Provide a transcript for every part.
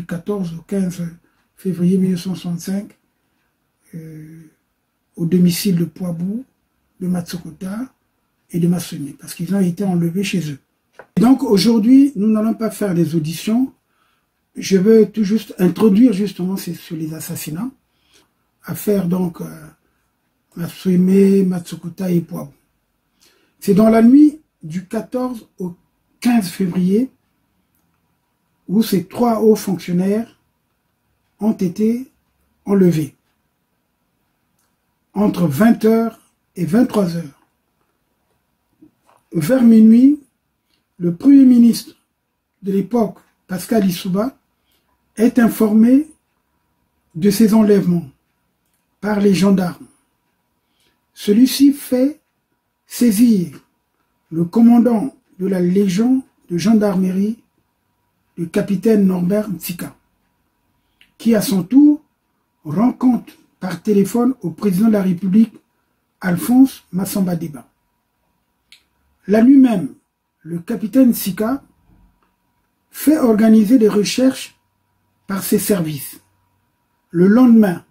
du 14 au 15 février 1965 au domicile de Poabou, de Matsokota et de Massoumé, parce qu'ils ont été enlevés chez eux. Donc aujourd'hui, nous n'allons pas faire des auditions. Je veux tout juste introduire justement sur les assassinats, à faire donc Massoumé, Matsokota et Poabou. C'est dans la nuit du 14 au 15 février où ces 3 hauts fonctionnaires ont été enlevés entre 20h et 23h. Vers minuit, le Premier ministre de l'époque, Pascal Lissouba, est informé de ces enlèvements par les gendarmes. Celui-ci fait saisir le commandant de la Légion de gendarmerie, le capitaine Norbert Ntsika, qui à son tour rend compte par téléphone au président de la République, Alphonse Massamba Deba. La nuit même, le capitaine Ntsika fait organiser des recherches par ses services. Le lendemain,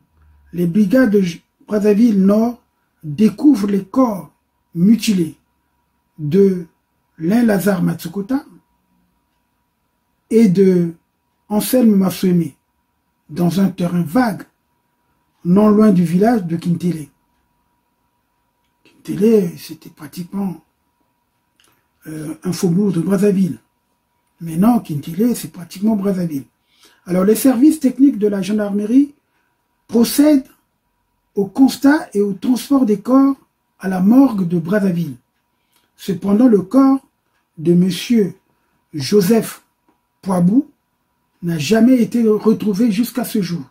les brigades de Brazzaville Nord découvrent les corps mutilés de Alain Lazare Matsokota et de Anselme Massoumé dans un terrain vague, non loin du village de Kintélé. Kintélé, c'était pratiquement un faubourg de Brazzaville. Mais non, Kintélé, c'est pratiquement Brazzaville. Alors, les services techniques de la gendarmerie procèdent au constat et au transport des corps à la morgue de Brazzaville. Cependant, le corps de M. Joseph Poabou n'a jamais été retrouvé jusqu'à ce jour.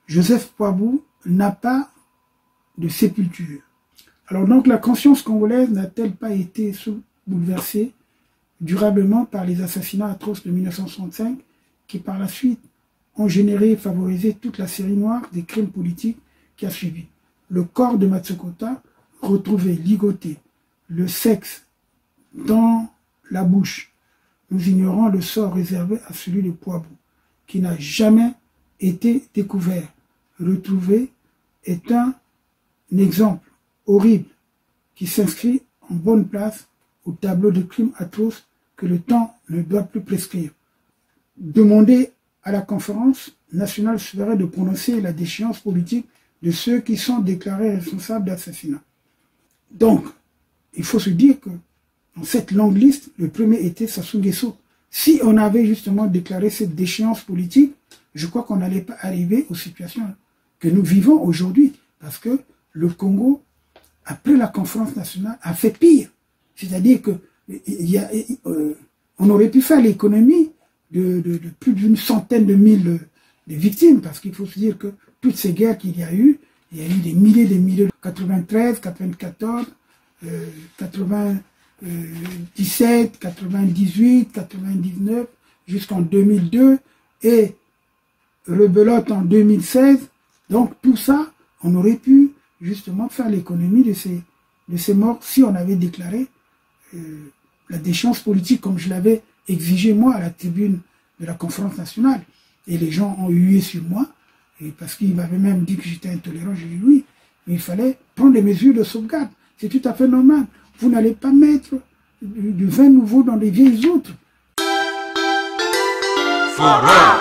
Joseph Poabou n'a pas de sépulture. Alors donc la conscience congolaise n'a-t-elle pas été bouleversée durablement par les assassinats atroces de 1965 qui par la suite ont généré et favorisé toute la série noire des crimes politiques qui a suivi. Le corps de Matsokota retrouvé ligoté, le sexe dans la bouche. Nous ignorons le sort réservé à celui de Poabou, qui n'a jamais été découvert. Retrouvé est un exemple horrible qui s'inscrit en bonne place au tableau de crimes atroces que le temps ne doit plus prescrire. Demander à la conférence nationale souveraine de prononcer la déchéance politique de ceux qui sont déclarés responsables d'assassinat. Donc, il faut se dire que dans cette longue liste, le premier était Sassou Nguesso. Si on avait justement déclaré cette déchéance politique, je crois qu'on n'allait pas arriver aux situations que nous vivons aujourd'hui. Parce que le Congo, après la conférence nationale, a fait pire. C'est-à-dire que on aurait pu faire l'économie de plus d'une centaine de mille de victimes. Parce qu'il faut se dire que toutes ces guerres qu'il y a eu des milliers de 93, 94, 97, 98, 99, jusqu'en 2002, et rebelote en 2016. Donc tout ça, on aurait pu justement faire l'économie de ces morts si on avait déclaré la déchéance politique comme je l'avais exigé moi à la tribune de la conférence nationale. Et les gens ont hué sur moi, et parce qu'ils m'avaient même dit que j'étais intolérant. J'ai dit oui, mais il fallait prendre des mesures de sauvegarde. C'est tout à fait normal. Vous n'allez pas mettre du vin nouveau dans des vieilles outres. Forum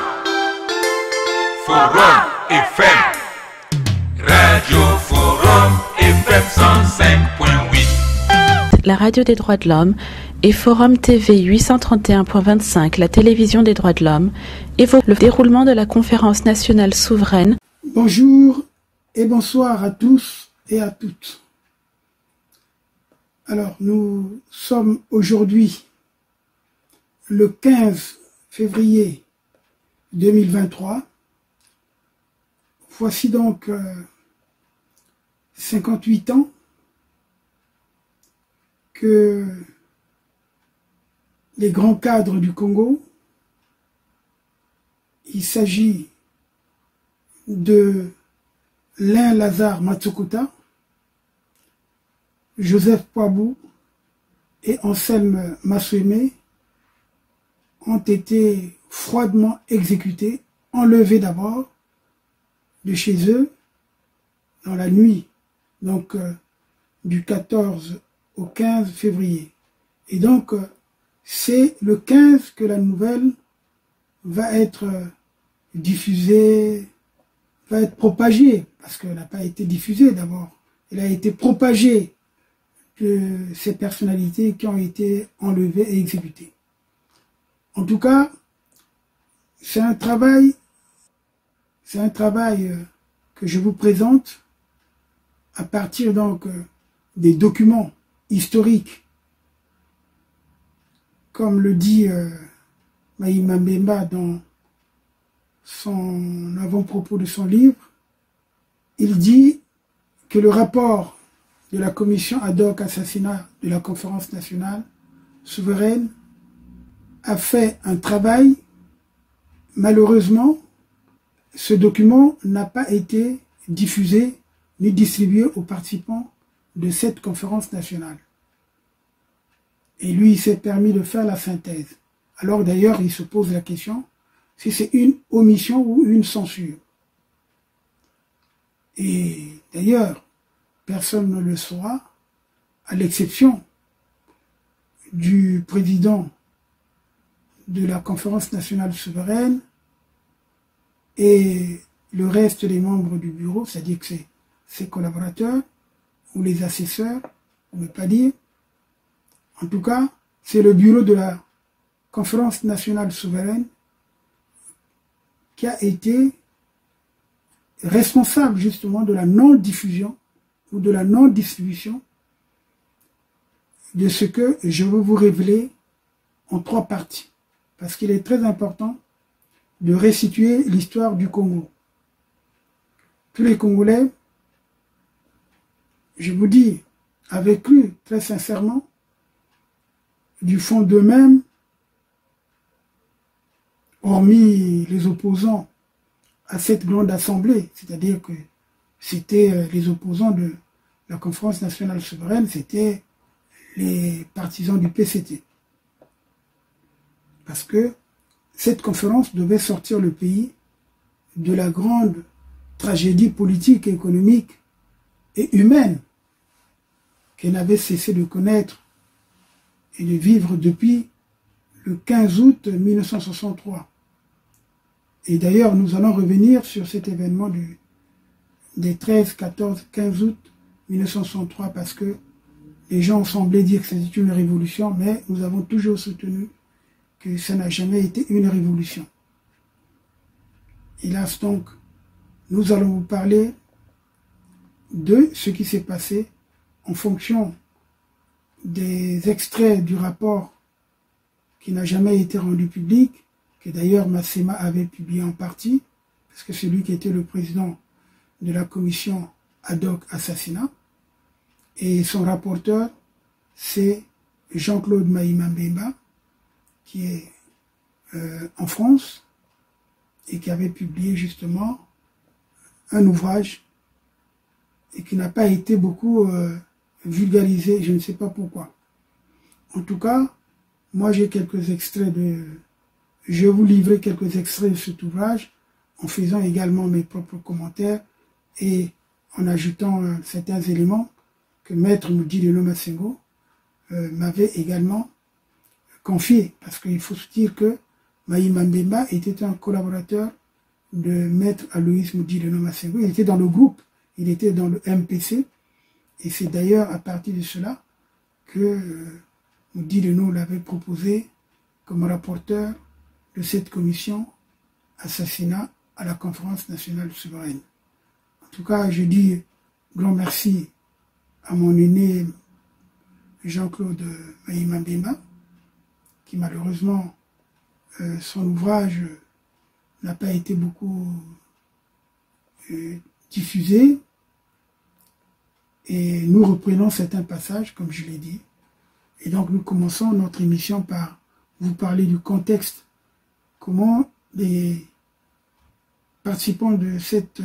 FM, Radio Forum FM 105.8. La radio des droits de l'homme et Forum TV 831.25, la télévision des droits de l'homme, évoque le déroulement de la conférence nationale souveraine. Bonjour et bonsoir à tous et à toutes. Alors, nous sommes aujourd'hui le 15 février 2023. Voici donc 58 ans que les grands cadres du Congo, il s'agit de Alain Lazare Matsokota, Joseph Poabou et Anselme Massoumé, ont été froidement exécutés, enlevés d'abord de chez eux dans la nuit, donc du 14 au 15 février. Et donc, c'est le 15 que la nouvelle va être diffusée, va être propagée, parce qu'elle n'a pas été diffusée d'abord, elle a été propagée de ces personnalités qui ont été enlevées et exécutées. En tout cas, c'est un travail que je vous présente à partir donc des documents historiques, comme le dit Maïma Mbemba dans son avant-propos de son livre. Il dit que le rapport de la commission ad hoc assassinat de la conférence nationale souveraine a fait un travail. Malheureusement, ce document n'a pas été diffusé ni distribué aux participants de cette conférence nationale. Et lui, il s'est permis de faire la synthèse. Alors d'ailleurs, il se pose la question si c'est une omission ou une censure. Et d'ailleurs, personne ne le saura, à l'exception du président de la conférence nationale souveraine et le reste des membres du bureau, c'est-à-dire que c'est ses collaborateurs ou les assesseurs, on ne peut pas dire. En tout cas, c'est le bureau de la conférence nationale souveraine qui a été responsable justement de la non-diffusion ou de la non-distribution de ce que je veux vous révéler en 3 parties. Parce qu'il est très important de restituer l'histoire du Congo. Tous les Congolais, je vous dis, avec lui, très sincèrement, du fond d'eux-mêmes, hormis les opposants à cette grande assemblée, c'est-à-dire que c'était les opposants de la conférence nationale souveraine, c'était les partisans du PCT. Parce que cette conférence devait sortir le pays de la grande tragédie politique, économique et humaine qu'elle n'avait cessé de connaître et de vivre depuis le 15 août 1963. Et d'ailleurs, nous allons revenir sur cet événement des 13, 14, 15 août 1963 parce que les gens semblaient dire que c'était une révolution, mais nous avons toujours soutenu que ça n'a jamais été une révolution. Hélas donc, nous allons vous parler de ce qui s'est passé en fonction des extraits du rapport qui n'a jamais été rendu public, que d'ailleurs Massema avait publié en partie, parce que c'est lui qui était le président de la commission ad hoc assassinat, et son rapporteur, c'est Jean-Claude Maïma Mbemba, qui est en France, et qui avait publié justement un ouvrage, et qui n'a pas été beaucoup vulgarisé, je ne sais pas pourquoi. En tout cas, moi j'ai quelques extraits je vais vous livrer quelques extraits de cet ouvrage, en faisant également mes propres commentaires, et en ajoutant certains éléments que Maître Moudi Leno Masengo m'avait également confié, parce qu'il faut se dire que Maïma Mbemba était un collaborateur de Maître Aloïs Moudi Leno Masengo. Il était dans le groupe, il était dans le MPC, et c'est d'ailleurs à partir de cela que Moudi Leno l'avait proposé comme rapporteur de cette commission assassinat à la conférence nationale souveraine. En tout cas, je dis grand merci à mon aîné Jean-Claude Maïma Mbemba, qui malheureusement, son ouvrage n'a pas été beaucoup diffusé. Et nous reprenons certains passages, comme je l'ai dit. Et donc nous commençons notre émission par vous parler du contexte. Comment les participants de cette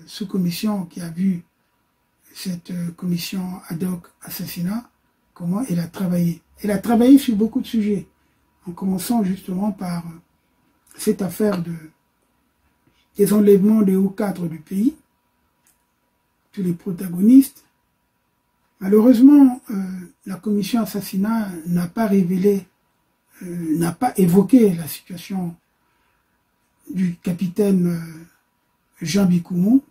sous-commission qui a vu cette commission ad hoc assassinat, comment elle a travaillé. Elle a travaillé sur beaucoup de sujets, en commençant justement par cette affaire des enlèvements des hauts cadres du pays, tous les protagonistes. Malheureusement, la commission assassinat n'a pas révélé, n'a pas évoqué la situation du capitaine Jean Bikoumou,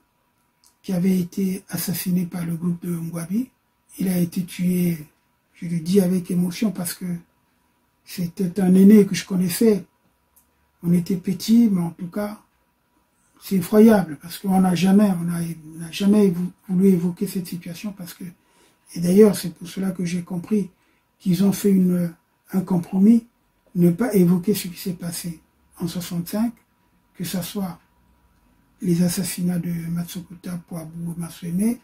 qui avait été assassiné par le groupe de Ngwabi. Il a été tué, je le dis avec émotion, parce que c'était un aîné que je connaissais. On était petits, mais en tout cas, c'est effroyable, parce qu'on n'a jamais voulu évoquer cette situation, parce que, et d'ailleurs, c'est pour cela que j'ai compris qu'ils ont fait un compromis, ne pas évoquer ce qui s'est passé en 65, que ce soit les assassinats de Matsukuta, Poabou, Masueme,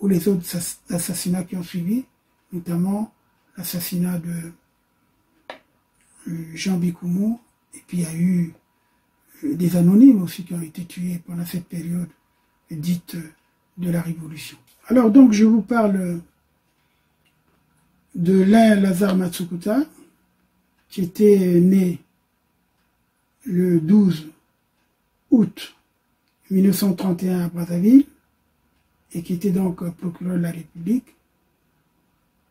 ou les autres assassinats qui ont suivi, notamment l'assassinat de Jean Bikoumou, et puis il y a eu des anonymes aussi qui ont été tués pendant cette période dite de la Révolution. Alors donc je vous parle de l'un Lazare Matsukuta, qui était né le 12 août 1931 à Brazzaville, et qui était donc procureur de la République,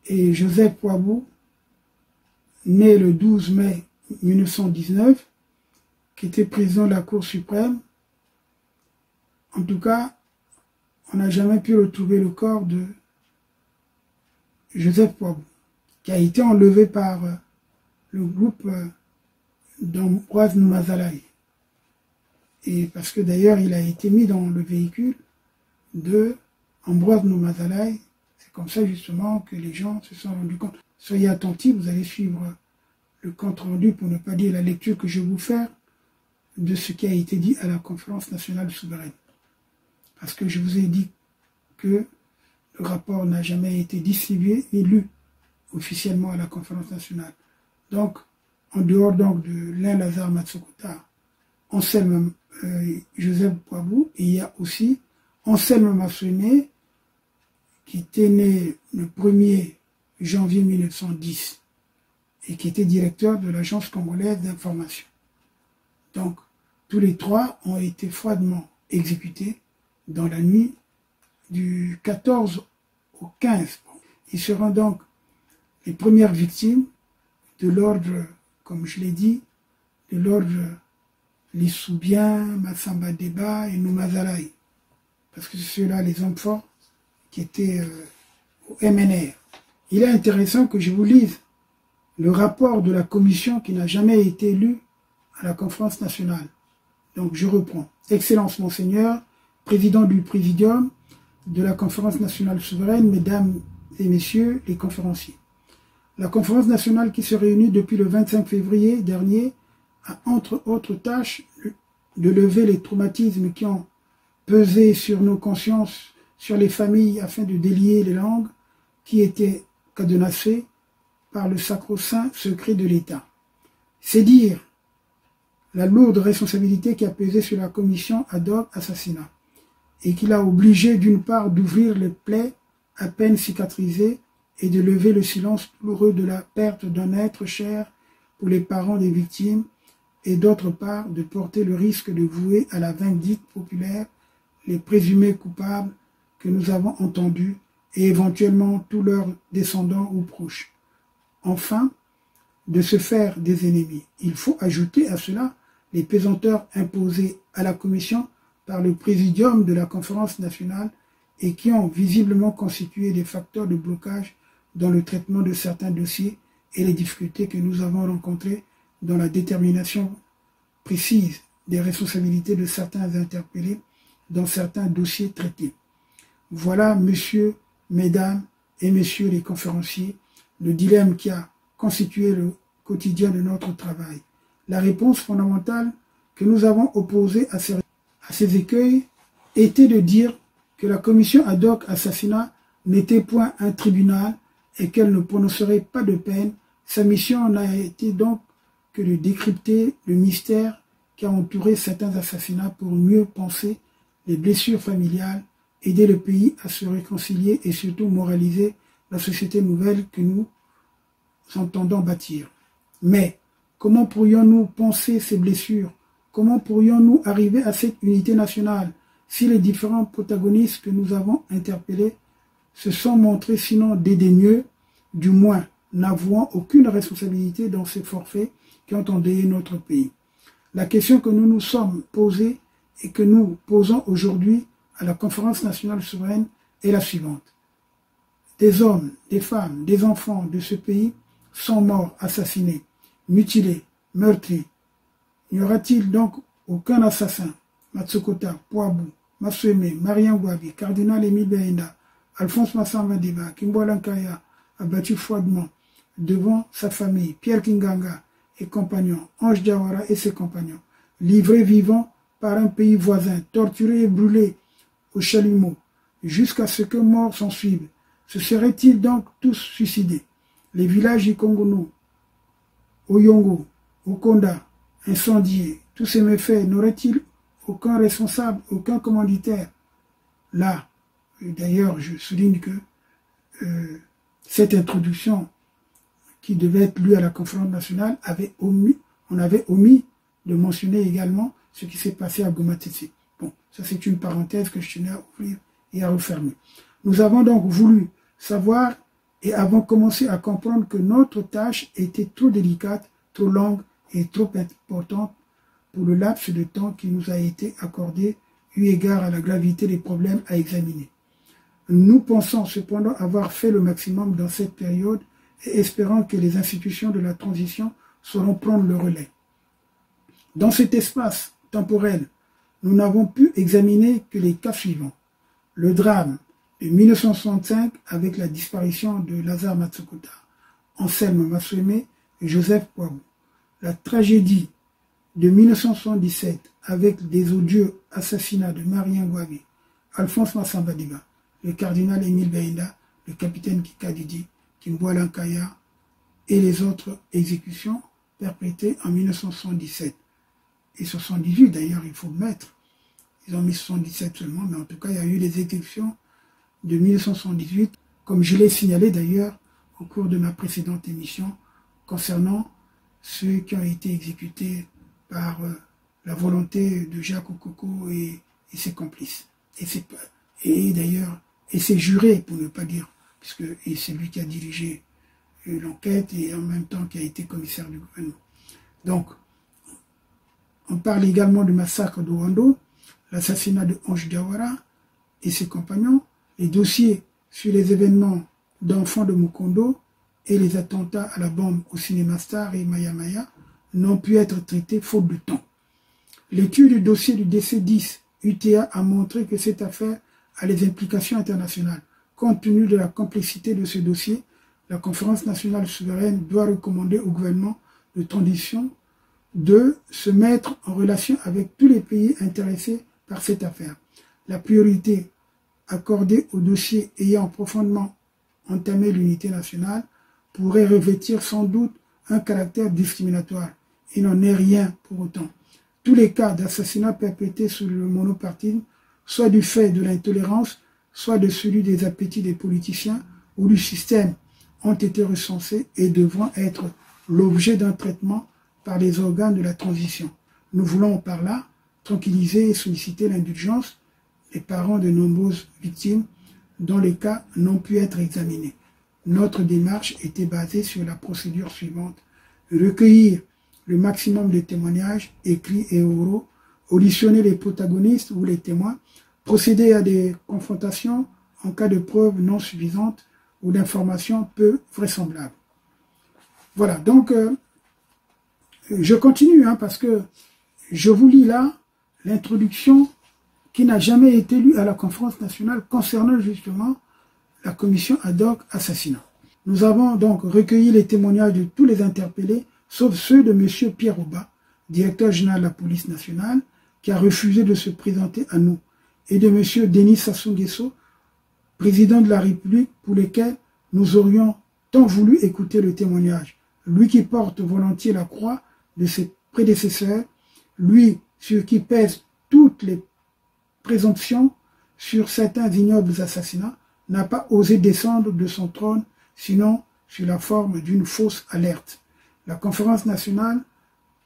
et Joseph Poabou, né le 12 mai 1919, qui était président de la Cour suprême. En tout cas, on n'a jamais pu retrouver le corps de Joseph Poabou, qui a été enlevé par le groupe d'Ambroise Noumazalaï. Et parce que d'ailleurs, il a été mis dans le véhicule de Ambroise Noumazalaï. C'est comme ça justement que les gens se sont rendus compte. Soyez attentifs, vous allez suivre le compte rendu, pour ne pas dire la lecture que je vais vous faire, de ce qui a été dit à la conférence nationale souveraine. Parce que je vous ai dit que le rapport n'a jamais été distribué ni lu officiellement à la conférence nationale. Donc, en dehors donc de l'un Lazare Matsukuta, Anselme Joseph Poabou, et il y a aussi Anselme Masueme, qui était né le 1er janvier 1910 et qui était directeur de l'Agence congolaise d'information. Donc, tous les trois ont été froidement exécutés dans la nuit du 14 au 15. Ils seront donc les premières victimes de l'ordre, comme je l'ai dit, de l'ordre Lissoubien, Massamba Deba et Noumazalaï. Parce que c'est ceux-là les hommes forts qui étaient au MNR. Il est intéressant que je vous lise le rapport de la commission qui n'a jamais été lu à la conférence nationale. Donc je reprends. Excellence Monseigneur, président du Présidium de la conférence nationale souveraine, mesdames et messieurs les conférenciers. La conférence nationale qui se réunit depuis le 25 février dernier a entre autres tâches de lever les traumatismes qui ont pesé sur nos consciences, sur les familles, afin de délier les langues qui étaient cadenassées par le sacro-saint secret de l'État. C'est dire la lourde responsabilité qui a pesé sur la commission ad hoc assassinat et qui l'a obligé d'une part d'ouvrir les plaies à peine cicatrisées et de lever le silence douloureux de la perte d'un être cher pour les parents des victimes et d'autre part de porter le risque de vouer à la vindicte populaire les présumés coupables que nous avons entendus et éventuellement tous leurs descendants ou proches. Enfin, de se faire des ennemis. Il faut ajouter à cela les pesanteurs imposées à la commission par le présidium de la conférence nationale et qui ont visiblement constitué des facteurs de blocage dans le traitement de certains dossiers et les difficultés que nous avons rencontrées dans la détermination précise des responsabilités de certains interpellés dans certains dossiers traités. Voilà, messieurs, mesdames et messieurs les conférenciers, le dilemme qui a constitué le quotidien de notre travail. La réponse fondamentale que nous avons opposée à ces écueils était de dire que la commission ad hoc assassinat n'était point un tribunal et qu'elle ne prononcerait pas de peine. Sa mission n'a été donc que de décrypter le mystère qui a entouré certains assassinats pour mieux penser les blessures familiales, aider le pays à se réconcilier et surtout moraliser la société nouvelle que nous entendons bâtir. Mais comment pourrions-nous penser ces blessures comment pourrions-nous arriver à cette unité nationale si les différents protagonistes que nous avons interpellés se sont montrés sinon dédaigneux, du moins n'avouant aucune responsabilité dans ces forfaits qui ont endeuillé notre pays. La question que nous nous sommes posée et que nous posons aujourd'hui à la conférence nationale souveraine est la suivante. Des hommes, des femmes, des enfants de ce pays sont morts, assassinés, mutilés, meurtris. N'y aura-t-il donc aucun assassin, Matsokota, Poabou, Masweme, Marien Gouabi, Cardinal Émile Beenda, Alphonse Massamba Deba, Kimbola Nkaya, abattu froidement devant sa famille, Pierre Kinganga et compagnons, Ange Diawara et ses compagnons, livrés vivants par un pays voisin, torturés et brûlés au chalumeau, jusqu'à ce que mort s'en suive. Se seraient-ils donc tous suicidés? Les villages Ikongono, Oyongo, Okonda, incendiés, tous ces méfaits, n'auraient-ils aucun responsable, aucun commanditaire? Là, d'ailleurs, je souligne que cette introduction qui devait être lue à la conférence nationale, on avait omis de mentionner également ce qui s'est passé à Goma Tetse. Bon, ça c'est une parenthèse que je tenais à ouvrir et à refermer. Nous avons donc voulu savoir et avons commencé à comprendre que notre tâche était trop délicate, trop longue et trop importante pour le laps de temps qui nous a été accordé eu égard à la gravité des problèmes à examiner. Nous pensons cependant avoir fait le maximum dans cette période et espérons que les institutions de la transition sauront prendre le relais. Dans cet espace temporel, nous n'avons pu examiner que les cas suivants. Le drame de 1965 avec la disparition de Lazare Matsokota, Anselme Masweme et Joseph Poabou. La tragédie de 1977 avec des odieux assassinats de Marien Gouabi, Alphonse Massamba Deba, le cardinal Émile Beenda, le capitaine Kikadidi, Kimbola Nkaya et les autres exécutions perpétrées en 1977. Et 78 d'ailleurs, il faut le mettre. Ils ont mis 77 seulement, mais en tout cas, il y a eu les exécutions de 1978, comme je l'ai signalé d'ailleurs au cours de ma précédente émission, concernant ceux qui ont été exécutés par la volonté de Jacques Okoko et ses complices. Et d'ailleurs, et ses jurés, pour ne pas dire, puisque c'est lui qui a dirigé l'enquête et en même temps qui a été commissaire du gouvernement. Donc, on parle également du massacre de Wando, l'assassinat de Ange Diawara et ses compagnons, les dossiers sur les événements d'enfants de Mukondo et les attentats à la bombe au Cinéma Star et Maya Maya n'ont pu être traités faute de temps. L'étude du dossier du DC-10 UTA a montré que cette affaire a les implications internationales. Compte tenu de la complexité de ce dossier, la conférence nationale souveraine doit recommander au gouvernement de transition de se mettre en relation avec tous les pays intéressés par cette affaire. La priorité accordée au dossier ayant profondément entamé l'unité nationale pourrait revêtir sans doute un caractère discriminatoire. Il n'en est rien pour autant. Tous les cas d'assassinat perpétrés sous le monopartisme, soit du fait de l'intolérance, soit de celui des appétits des politiciens ou du système, ont été recensés et devront être l'objet d'un traitement par les organes de la transition. Nous voulons par là tranquilliser et solliciter l'indulgence des parents de nombreuses victimes dont les cas n'ont pu être examinés. Notre démarche était basée sur la procédure suivante: recueillir le maximum de témoignages écrits et oraux, auditionner les protagonistes ou les témoins, procéder à des confrontations en cas de preuves non suffisantes ou d'informations peu vraisemblables. Voilà, donc je continue parce que je vous lis là l'introduction qui n'a jamais été lue à la conférence nationale concernant justement la commission ad hoc assassinat. Nous avons donc recueilli les témoignages de tous les interpellés, sauf ceux de M. Pierre Auba, directeur général de la police nationale, qui a refusé de se présenter à nous, et de M. Denis Sassou Nguesso, président de la République, pour lesquels nous aurions tant voulu écouter le témoignage. Lui qui porte volontiers la croix de ses prédécesseurs, lui sur qui pèsent toutes les présomptions sur certains ignobles assassinats, n'a pas osé descendre de son trône, sinon sur la forme d'une fausse alerte. La conférence nationale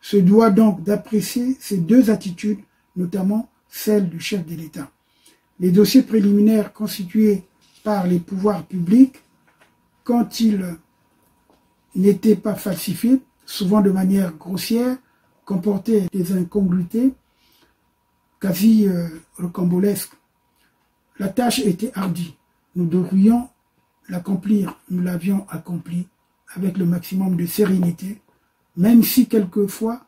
se doit donc d'apprécier ces deux attitudes, notamment celle du chef de l'État. Les dossiers préliminaires constitués par les pouvoirs publics, quand ils n'étaient pas falsifiés, souvent de manière grossière, comportaient des incongruités quasi rocambolesques. La tâche était hardie. Nous devrions l'accomplir. Nous l'avions accompli avec le maximum de sérénité, même si quelquefois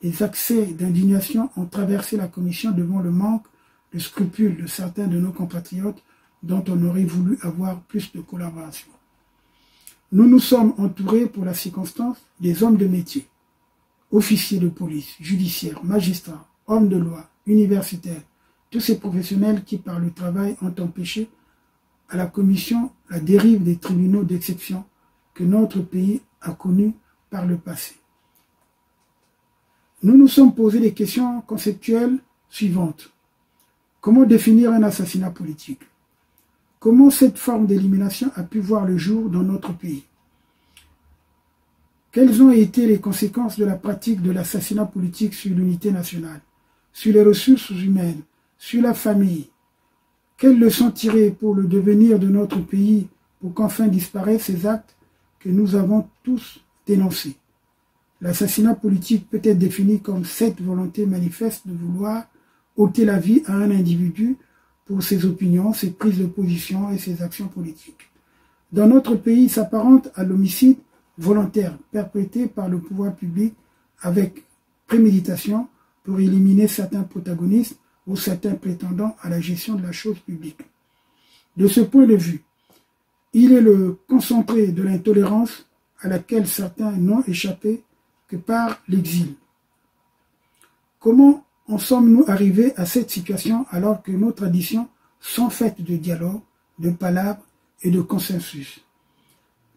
les accès d'indignation ont traversé la commission devant le manque de scrupules de certains de nos compatriotes dont on aurait voulu avoir plus de collaboration. Nous nous sommes entourés pour la circonstance des hommes de métier, officiers de police, judiciaires, magistrats, hommes de loi, universitaires, tous ces professionnels qui par le travail ont empêché à la commission la dérive des tribunaux d'exception que notre pays a connus par le passé. Nous nous sommes posé des questions conceptuelles suivantes. Comment définir un assassinat politique? Comment cette forme d'élimination a pu voir le jour dans notre pays? Quelles ont été les conséquences de la pratique de l'assassinat politique sur l'unité nationale, sur les ressources humaines, sur la famille? Quelles leçons tirer pour le devenir de notre pays pour qu'enfin disparaissent ces actes que nous avons tous dénoncés? L'assassinat politique peut être défini comme cette volonté manifeste de vouloir ôter la vie à un individu pour ses opinions, ses prises de position et ses actions politiques. Dans notre pays, il s'apparente à l'homicide volontaire perpétré par le pouvoir public avec préméditation pour éliminer certains protagonistes ou certains prétendants à la gestion de la chose publique. De ce point de vue, il est le concentré de l'intolérance à laquelle certains n'ont échappé que par l'exil. Comment en sommes-nous arrivés à cette situation alors que nos traditions sont faites de dialogue, de palabres et de consensus?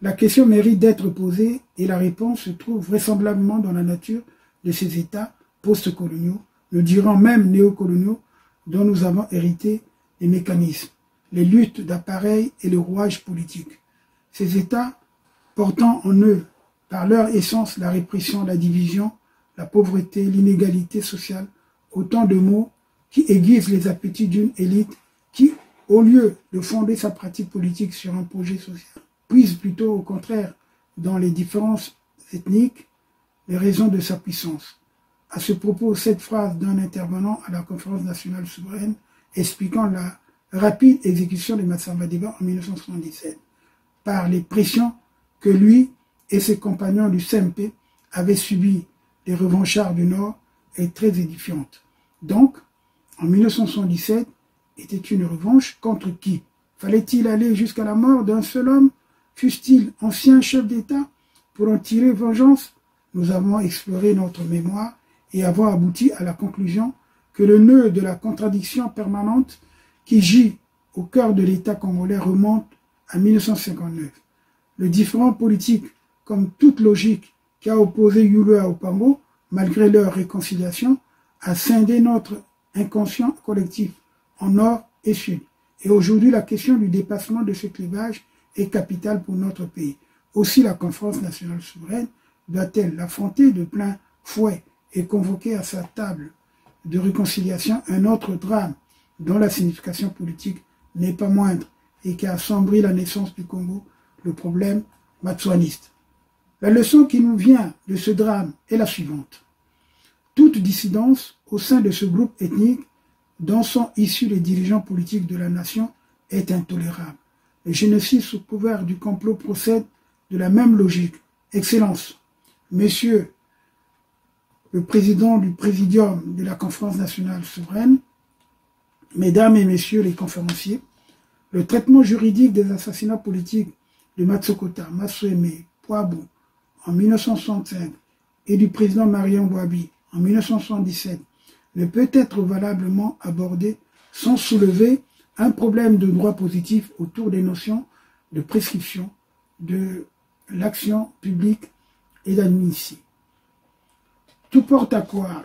La question mérite d'être posée et la réponse se trouve vraisemblablement dans la nature de ces États post-coloniaux, nous dirons même néocoloniaux, dont nous avons hérité les mécanismes, les luttes d'appareil et le rouage politique. Ces États portant en eux, par leur essence, la répression, la division, la pauvreté, l'inégalité sociale, autant de mots qui aiguisent les appétits d'une élite qui, au lieu de fonder sa pratique politique sur un projet social, puise plutôt au contraire dans les différences ethniques les raisons de sa puissance. À ce propos, cette phrase d'un intervenant à la conférence nationale souveraine expliquant la rapide exécution de Massamba Diba en 1977 par les pressions que lui et ses compagnons du CMP avaient subies des revanchards du Nord est très édifiante. Donc, en 1977, était une revanche contre qui? Fallait-il aller jusqu'à la mort d'un seul homme, fût-il ancien chef d'État, pour en tirer vengeance? Nous avons exploré notre mémoire et avons abouti à la conclusion que le nœud de la contradiction permanente qui gît au cœur de l'État congolais remonte à 1959. Le différend politique, comme toute logique qui a opposé Yulu à Opango, malgré leur réconciliation, a scindé notre inconscient collectif en nord et sud. Et aujourd'hui, la question du dépassement de ce clivage est capitale pour notre pays. Aussi, la conférence nationale souveraine doit-elle l'affronter de plein fouet et convoquer à sa table de réconciliation un autre drame dont la signification politique n'est pas moindre et qui a assombri la naissance du Congo, le problème matsuaniste. La leçon qui nous vient de ce drame est la suivante. Toute dissidence au sein de ce groupe ethnique dont sont issus les dirigeants politiques de la nation est intolérable. Le génocide sous couvert du complot procède de la même logique. Excellence, Messieurs le président du Présidium de la Conférence nationale souveraine, Mesdames et Messieurs les conférenciers, le traitement juridique des assassinats politiques de Matsokota, Masweme, Poabou en 1965 et du président Marion Boabi en 1977 ne peut être valablement abordé sans soulever un problème de droit positif autour des notions de prescription, de l'action publique et d'administration. Tout porte à croire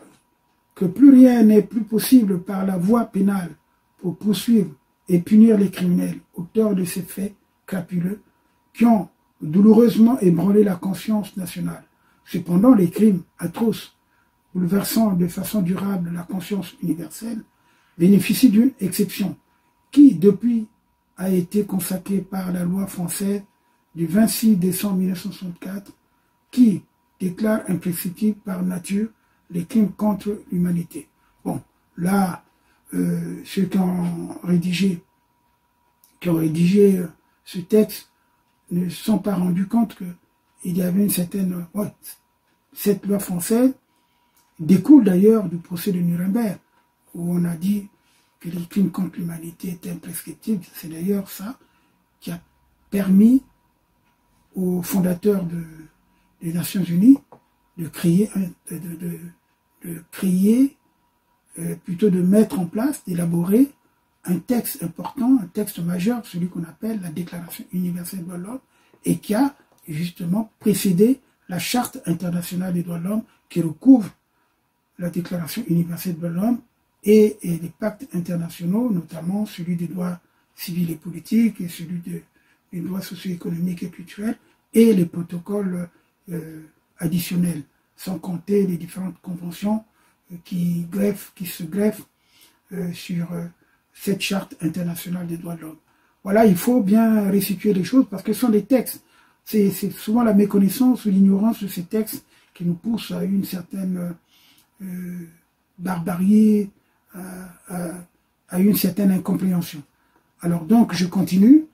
que plus rien n'est plus possible par la voie pénale pour poursuivre et punir les criminels auteurs de ces faits crapuleux qui ont douloureusement ébranlé la conscience nationale. Cependant, les crimes atroces bouleversant de façon durable la conscience universelle, bénéficie d'une exception qui, depuis, a été consacrée par la loi française du 26 décembre 1964, qui déclare imprescriptible par nature les crimes contre l'humanité. Bon, là, ceux qui ont rédigé ce texte ne se sont pas rendus compte qu'il y avait une certaine... Ouais, cette loi française découle d'ailleurs du procès de Nuremberg, où on a dit que les crimes contre l'humanité étaient imprescriptibles. C'est d'ailleurs ça qui a permis aux fondateurs des Nations Unies de plutôt de mettre en place, d'élaborer un texte important, un texte majeur, celui qu'on appelle la Déclaration universelle des droits de l'homme, et qui a justement précédé la Charte internationale des droits de l'homme qui recouvre la Déclaration universelle des droits de l'homme et les pactes internationaux, notamment celui des droits civils et politiques et celui des droits socio-économiques et culturels et les protocoles additionnels, sans compter les différentes conventions qui se greffent sur cette Charte internationale des droits de l'homme. Voilà, il faut bien restituer les choses parce que ce sont des textes. C'est souvent la méconnaissance ou l'ignorance de ces textes qui nous pousse à une certaine barbarie, à une certaine incompréhension. Alors donc, je continue.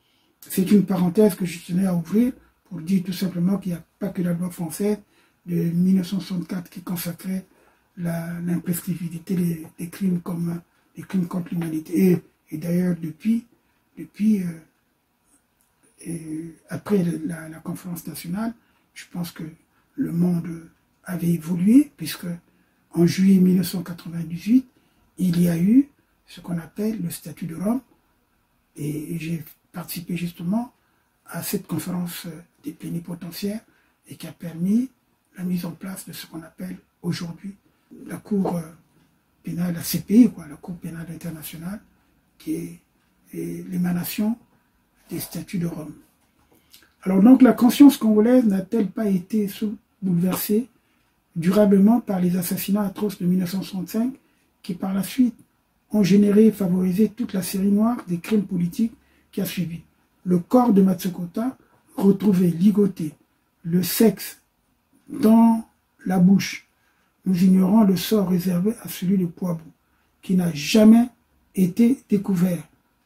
C'est une parenthèse que je tenais à ouvrir pour dire tout simplement qu'il n'y a pas que la loi française de 1964 qui consacrait l'imprescriptibilité des crimes comme des crimes contre l'humanité. Et d'ailleurs, après la conférence nationale, je pense que le monde avait évolué, puisque en juillet 1998, il y a eu ce qu'on appelle le statut de Rome, et j'ai participé justement à cette conférence des plénipotentiaires, et qui a permis la mise en place de ce qu'on appelle aujourd'hui la Cour pénale, la CPI, la Cour pénale internationale, qui est l'émanation des statuts de Rome. Alors donc la conscience congolaise n'a-t-elle pas été bouleversée durablement par les assassinats atroces de 1965 qui par la suite ont généré et favorisé toute la série noire des crimes politiques qui a suivi? Le corps de Matsokota, retrouvé ligoté, le sexe dans la bouche. Nous ignorons le sort réservé à celui de Poabou, qui n'a jamais été découvert.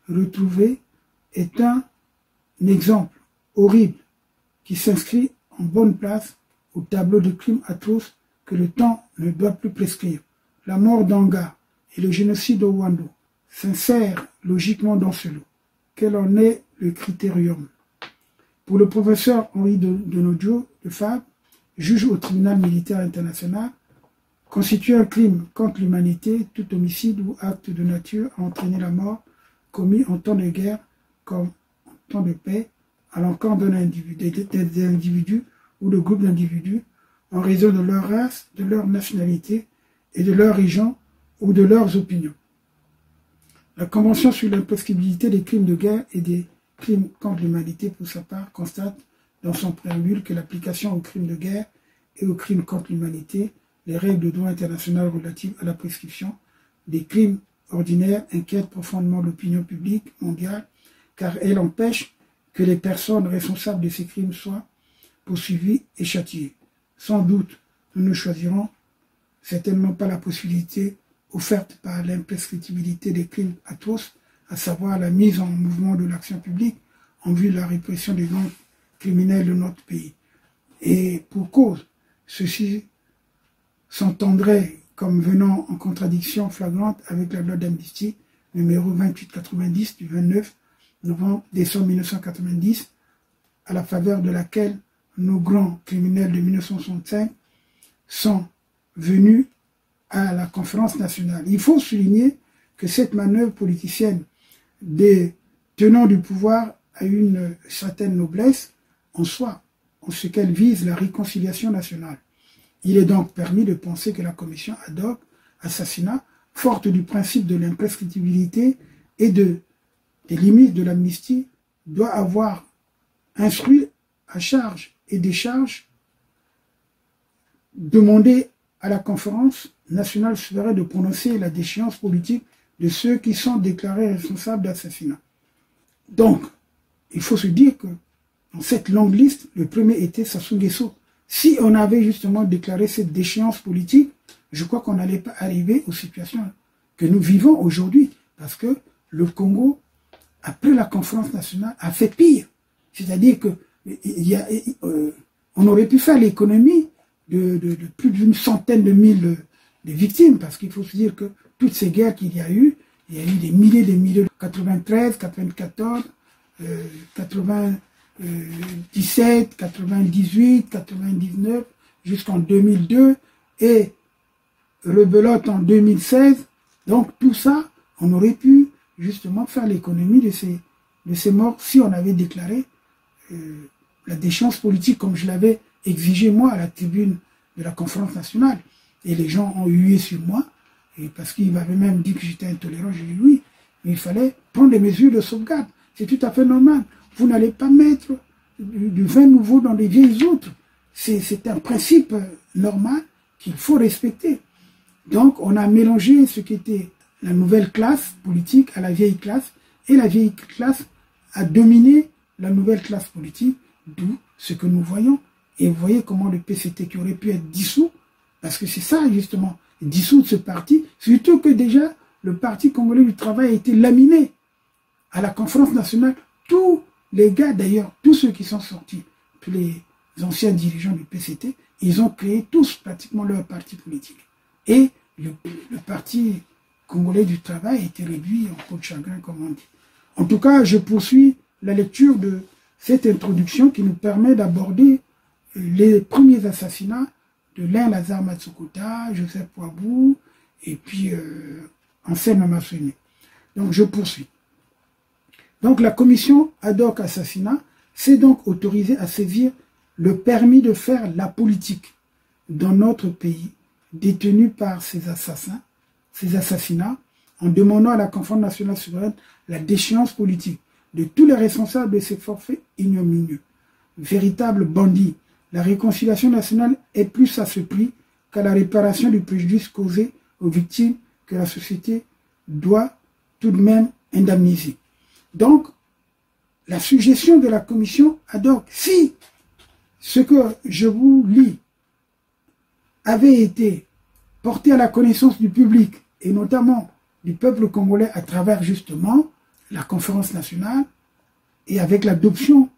Retrouvé est un exemple horrible qui s'inscrit en bonne place au tableau de crimes atroces que le temps ne doit plus prescrire. La mort d'Anga et le génocide au Rwanda s'insèrent logiquement dans ce lot. Quel en est le critérium? Pour le professeur Henri Donodjo de FAB, juge au tribunal militaire international, constitue un crime contre l'humanité, tout homicide ou acte de nature à entraîner la mort commis en temps de guerre comme en temps de paix à l'encontre d'un individu, des individus ou de groupes d'individus en raison de leur race, de leur nationalité et de leur région ou de leurs opinions. La Convention sur l'imprescriptibilité des crimes de guerre et des crimes contre l'humanité, pour sa part, constate dans son préambule que l'application aux crimes de guerre et aux crimes contre l'humanité, les règles de droit international relatives à la prescription des crimes ordinaires inquiètent profondément l'opinion publique mondiale, car elle empêche que les personnes responsables de ces crimes soient poursuivies et châtiées. Sans doute, nous ne choisirons certainement pas la possibilité offerte par l'imprescriptibilité des crimes atroces, à savoir la mise en mouvement de l'action publique en vue de la répression des gangs criminels de notre pays. Et pour cause, ceci s'entendrait comme venant en contradiction flagrante avec la loi d'amnistie numéro 2890 du 29 décembre 1990, à la faveur de laquelle nos grands criminels de 1965 sont venus à la conférence nationale. Il faut souligner que cette manœuvre politicienne des tenants du pouvoir a une certaine noblesse en soi, en ce qu'elle vise la réconciliation nationale. Il est donc permis de penser que la commission ad hoc assassinat, forte du principe de l'imprescriptibilité et des limites de l'amnistie, doit avoir instruit à charge et décharge, demandé à la conférence nationale souveraine de prononcer la déchéance politique de ceux qui sont déclarés responsables d'assassinat. Donc, il faut se dire que dans cette longue liste, le premier était Sassou Nguesso. Si on avait justement déclaré cette déchéance politique, je crois qu'on n'allait pas arriver aux situations que nous vivons aujourd'hui. Parce que le Congo, après la conférence nationale, a fait pire. C'est-à-dire que on aurait pu faire l'économie de plus d'une centaine de mille de victimes. Parce qu'il faut se dire que toutes ces guerres qu'il y a eu des milliers de 93, 94, 97, 98, 99, jusqu'en 2002, et rebelote en 2016. Donc tout ça, on aurait pu justement faire l'économie de ces morts si on avait déclaré la déchéance politique comme je l'avais exigé moi à la tribune de la conférence nationale. Et les gens ont hué sur moi, et parce qu'ils m'avaient même dit que j'étais intolérant. J'ai dit oui, mais il fallait prendre des mesures de sauvegarde. C'est tout à fait normal. Vous n'allez pas mettre du vin nouveau dans des vieilles outres. C'est un principe normal qu'il faut respecter. Donc, on a mélangé ce qui était la nouvelle classe politique à la vieille classe, et la vieille classe a dominé la nouvelle classe politique, d'où ce que nous voyons. Et vous voyez comment le PCT qui aurait pu être dissous, parce que c'est ça justement, dissoudre ce parti, surtout que déjà le Parti congolais du travail a été laminé à la conférence nationale. Tous les gars d'ailleurs, tous ceux qui sont sortis, tous les anciens dirigeants du PCT, ils ont créé tous pratiquement leur parti politique. Et le Parti congolais du travail a été réduit en peau de chagrin, comme on dit. En tout cas, je poursuis la lecture de cette introduction qui nous permet d'aborder les premiers assassinats de Alain Lazare Matsokota, Joseph Poabou, et puis Anselme Massouine. Donc je poursuis. Donc la commission ad hoc assassinat s'est donc autorisée à saisir le permis de faire la politique dans notre pays, détenu par ces assassins, ces assassinats, en demandant à la conférence nationale souveraine la déchéance politique de tous les responsables de ces forfaits ignominieux. Véritables bandits, la réconciliation nationale est plus à ce prix qu'à la réparation du préjudice causé aux victimes que la société doit tout de même indemniser. Donc, la suggestion de la commission ad hoc, si ce que je vous lis avait été porté à la connaissance du public, et notamment du peuple congolais à travers justement la conférence nationale, et avec l'adoption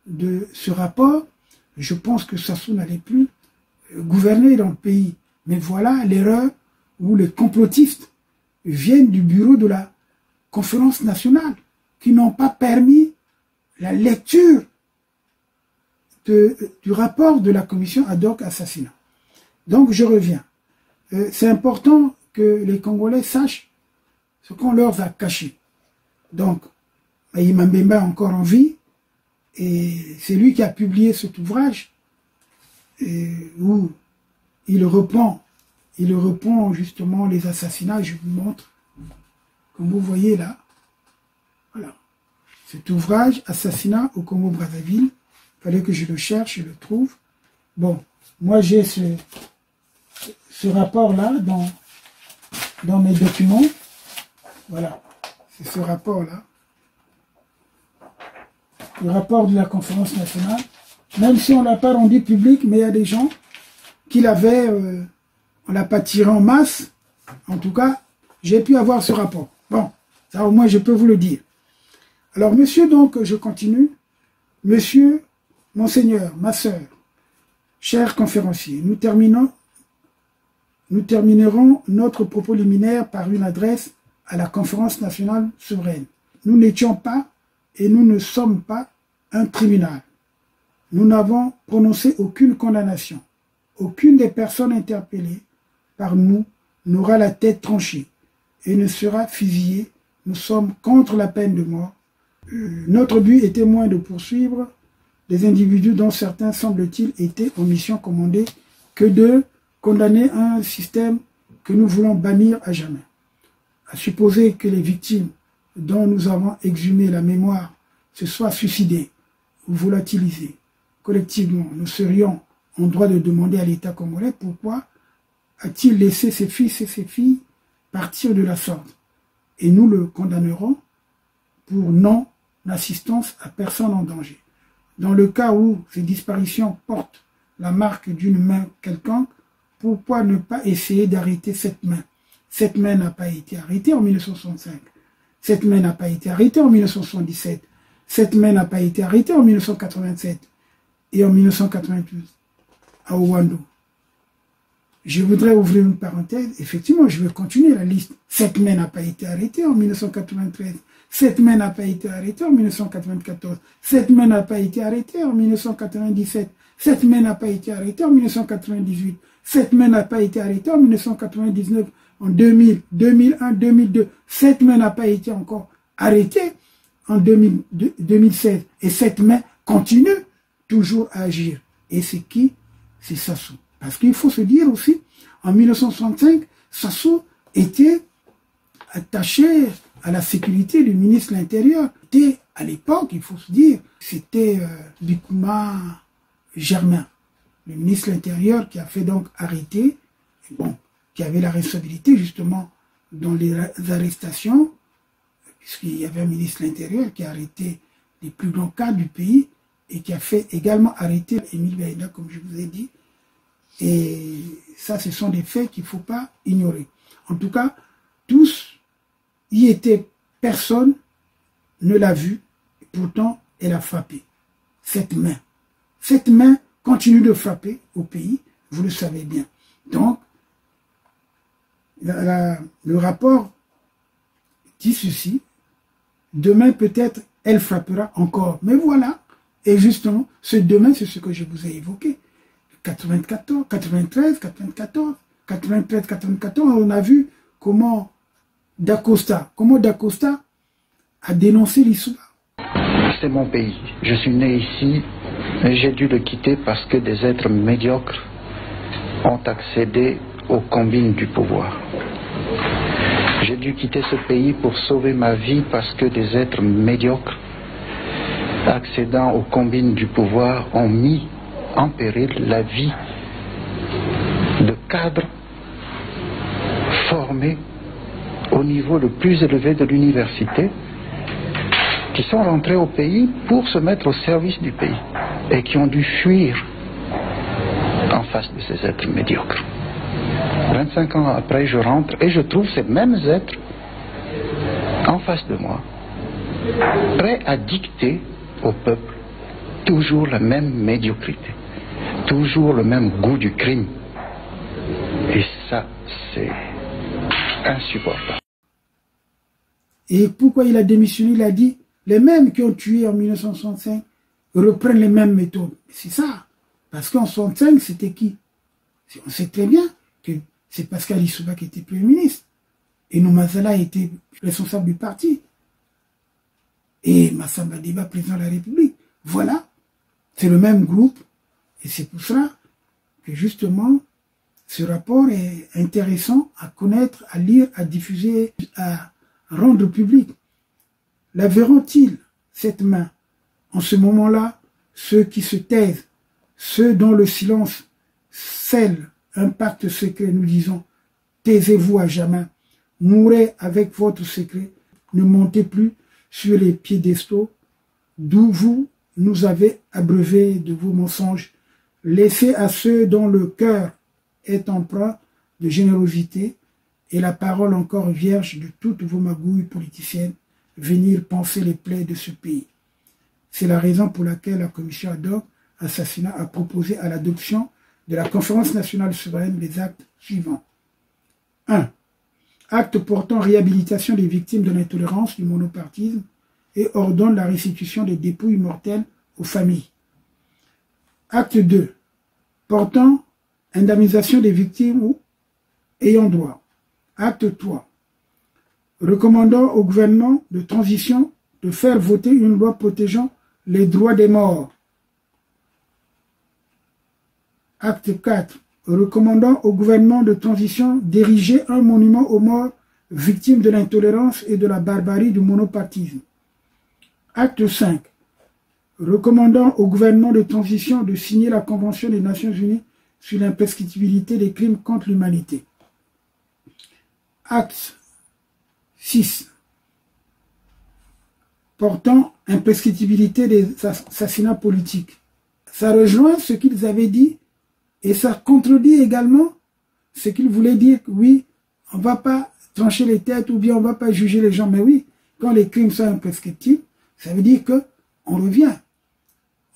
de ce rapport, je pense que Sassou n'allait plus gouverner dans le pays. Mais voilà l'erreur où les complotistes viennent du bureau de la conférence nationale, qui n'ont pas permis la lecture du rapport de la commission ad hoc assassinat. Donc je reviens. C'est important que les Congolais sachent ce qu'on leur a caché. Donc, Maïma Mbemba est encore en vie, et c'est lui qui a publié cet ouvrage où il reprend justement les assassinats. Je vous montre, comme vous voyez là. Voilà. Cet ouvrage, Assassinat au Congo-Brazzaville. Il fallait que je le cherche et le trouve. Bon, moi j'ai ce rapport-là dans mes documents. Voilà, c'est ce rapport-là. Le rapport de la conférence nationale. Même si on ne l'a pas rendu public, mais il y a des gens qui l'avaient, on ne l'a pas tiré en masse. En tout cas, j'ai pu avoir ce rapport. Bon, ça au moins je peux vous le dire. Alors, monsieur, donc, je continue. Monsieur, monseigneur, ma sœur, chers conférenciers, nous terminerons notre propos liminaire par une adresse à la conférence nationale souveraine. Nous n'étions pas et nous ne sommes pas un tribunal. Nous n'avons prononcé aucune condamnation. Aucune des personnes interpellées par nous n'aura la tête tranchée et ne sera fusillée. Nous sommes contre la peine de mort. Notre but était moins de poursuivre des individus dont certains, semble-t-il, étaient en mission commandée que de condamner un système que nous voulons bannir à jamais. À supposer que les victimes dont nous avons exhumé la mémoire se soient suicidées ou volatilisées collectivement, nous serions en droit de demander à l'État congolais pourquoi a-t-il laissé ses fils et ses filles partir de la sorte? Et nous le condamnerons pour non-assistance à personne en danger. Dans le cas où ces disparitions portent la marque d'une main quelconque, pourquoi ne pas essayer d'arrêter cette main? Cette main n'a pas été arrêtée en 1965. Cette main n'a pas été arrêtée en 1977. Cette main n'a pas été arrêtée en 1987 et en 1992 à Ouando. Je voudrais ouvrir une parenthèse. Effectivement, je vais continuer la liste. Cette main n'a pas été arrêtée en 1993. Cette main n'a pas été arrêtée en 1994. Cette main n'a pas été arrêtée en 1997. Cette main n'a pas été arrêtée en 1998. Cette main n'a pas été arrêtée en 1999, en 2000, 2001, 2002. Cette main n'a pas été encore arrêtée en 2016. Et cette main continue toujours à agir. Et c'est qui? C'est Sassou. Parce qu'il faut se dire aussi, en 1965, Sassou était attaché à la sécurité du ministre de l'Intérieur. C'était, à l'époque, il faut se dire, c'était Bikouma Germain, le ministre de l'Intérieur, qui a fait donc arrêter, bon, qui avait la responsabilité justement dans les arrestations, puisqu'il y avait un ministre de l'Intérieur qui a arrêté les plus grands cas du pays et qui a fait également arrêter Émile Baïda, comme je vous ai dit. Et ça, ce sont des faits qu'il ne faut pas ignorer. En tout cas, tous y étaient, personne ne l'a vu, et pourtant elle a frappé. Cette main continue de frapper au pays, vous le savez bien. Donc, le rapport dit ceci, demain peut-être elle frappera encore. Mais voilà, et justement, ce demain, c'est ce que je vous ai évoqué. 94, 93, 94, 93, 94, on a vu comment Dacosta a dénoncé l'Issouba. C'est mon pays. Je suis né ici, mais j'ai dû le quitter parce que des êtres médiocres ont accédé aux combines du pouvoir. J'ai dû quitter ce pays pour sauver ma vie parce que des êtres médiocres, accédant aux combines du pouvoir, ont mis en péril la vie de cadres formés au niveau le plus élevé de l'université, qui sont rentrés au pays pour se mettre au service du pays et qui ont dû fuir en face de ces êtres médiocres. 25 ans après, je rentre et je trouve ces mêmes êtres en face de moi, prêts à dicter au peuple toujours la même médiocrité, toujours le même goût du crime. Et ça, c'est insupportable. Et pourquoi il a démissionné? Il a dit, les mêmes qui ont tué en 1965 reprennent les mêmes méthodes. C'est ça. Parce qu'en 1965, c'était qui? On sait très bien que c'est Pascal Lissouba qui était Premier ministre. Et Noumazala était responsable du parti. Et Massamba Diba, président de la République. Voilà. C'est le même groupe. Et c'est pour cela que justement, ce rapport est intéressant à connaître, à lire, à diffuser, à rendre public. La verront-ils, cette main? En ce moment-là, ceux qui se taisent, ceux dont le silence scelle un pacte secret, nous disons, taisez-vous à jamais, mourrez avec votre secret, ne montez plus sur les piédestaux, d'où vous nous avez abreuvés de vos mensonges. Laissez à ceux dont le cœur est empreint de générosité et la parole encore vierge de toutes vos magouilles politiciennes venir penser les plaies de ce pays. C'est la raison pour laquelle la commission ad hoc assassinat a proposé à l'adoption de la conférence nationale souveraine les actes suivants. 1. Acte portant réhabilitation des victimes de l'intolérance, du monopartisme et ordonne la restitution des dépouilles mortelles aux familles. Acte 2. Portant indemnisation des victimes ou ayant droit. Acte 3. Recommandant au gouvernement de transition de faire voter une loi protégeant les droits des morts. Acte 4. Recommandant au gouvernement de transition d'ériger un monument aux morts victimes de l'intolérance et de la barbarie du monopartisme. Acte 5. Recommandant au gouvernement de transition de signer la Convention des Nations Unies sur l'imprescriptibilité des crimes contre l'humanité. Acte 6 portant imprescriptibilité des assassinats politiques. Ça rejoint ce qu'ils avaient dit et ça contredit également ce qu'ils voulaient dire. Oui, on ne va pas trancher les têtes ou bien on ne va pas juger les gens. Mais oui, quand les crimes sont imprescriptibles, ça veut dire qu'on revient.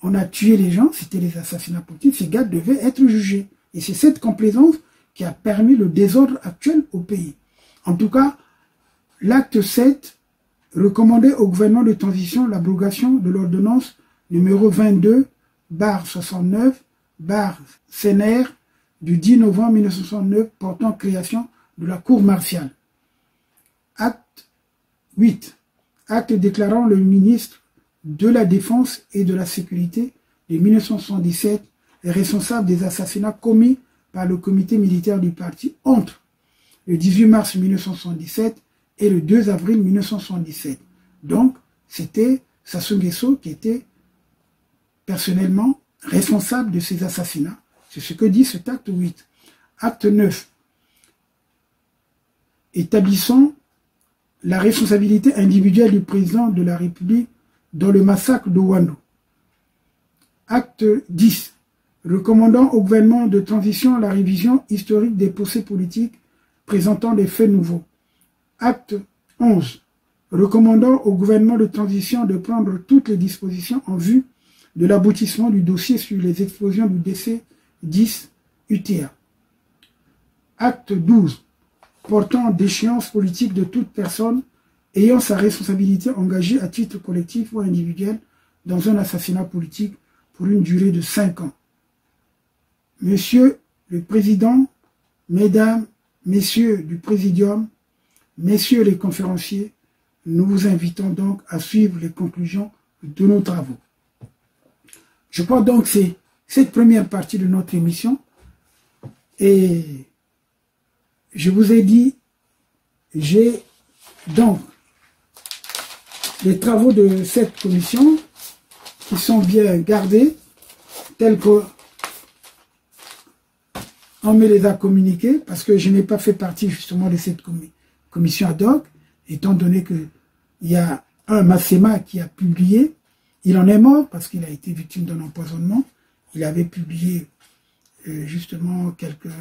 On a tué les gens, c'était des assassinats politiques, ces gars devaient être jugés. Et c'est cette complaisance qui a permis le désordre actuel au pays. En tout cas, l'acte 7 recommandait au gouvernement de transition l'abrogation de l'ordonnance numéro 22/69/CNR du 10 novembre 1969 portant création de la Cour martiale. Acte 8. Acte déclarant le ministre de la Défense et de la Sécurité de 1977 est responsable des assassinats commis par le comité militaire du parti entre le 18 mars 1977 et le 2 avril 1977. Donc, c'était Sassou Nguesso qui était personnellement responsable de ces assassinats. C'est ce que dit cet acte 8. Acte 9. Établissant la responsabilité individuelle du président de la République dans le massacre de Ouandou. Acte 10. Recommandant au gouvernement de transition la révision historique des procès politiques présentant des faits nouveaux. Acte 11. Recommandant au gouvernement de transition de prendre toutes les dispositions en vue de l'aboutissement du dossier sur les explosions du DC-10 UTA. Acte 12. Portant d'échéance politique de toute personne ayant sa responsabilité engagée à titre collectif ou individuel dans un assassinat politique pour une durée de 5 ans. Monsieur le Président, Mesdames, Messieurs du Présidium, Messieurs les conférenciers, nous vous invitons donc à suivre les conclusions de nos travaux. Je crois donc que c'est cette première partie de notre émission et je vous ai dit, j'ai donc les travaux de cette commission qui sont bien gardés, tels qu'on me les a communiqués, parce que je n'ai pas fait partie justement de cette commission ad hoc, étant donné qu'il y a un Massema qui a publié, il en est mort parce qu'il a été victime d'un empoisonnement, il avait publié justement quelques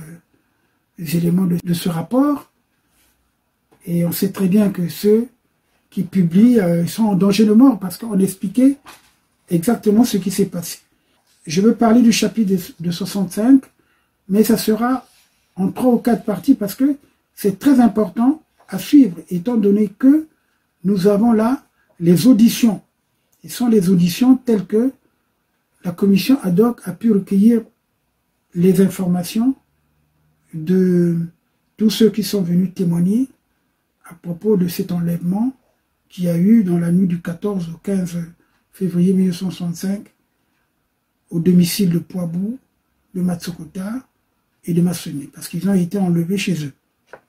éléments de ce rapport, et on sait très bien que ceux qui publient sont en danger de mort parce qu'on expliquait exactement ce qui s'est passé. Je veux parler du chapitre de 65, mais ça sera en 3 ou 4 parties parce que c'est très important à suivre, étant donné que nous avons là les auditions. Ce sont les auditions telles que la commission ad hoc a pu recueillir les informations de tous ceux qui sont venus témoigner à propos de cet enlèvement qu'il y a eu dans la nuit du 14 au 15 février 1965 au domicile de Poabou, de Matsokota et de Massenet, parce qu'ils ont été enlevés chez eux.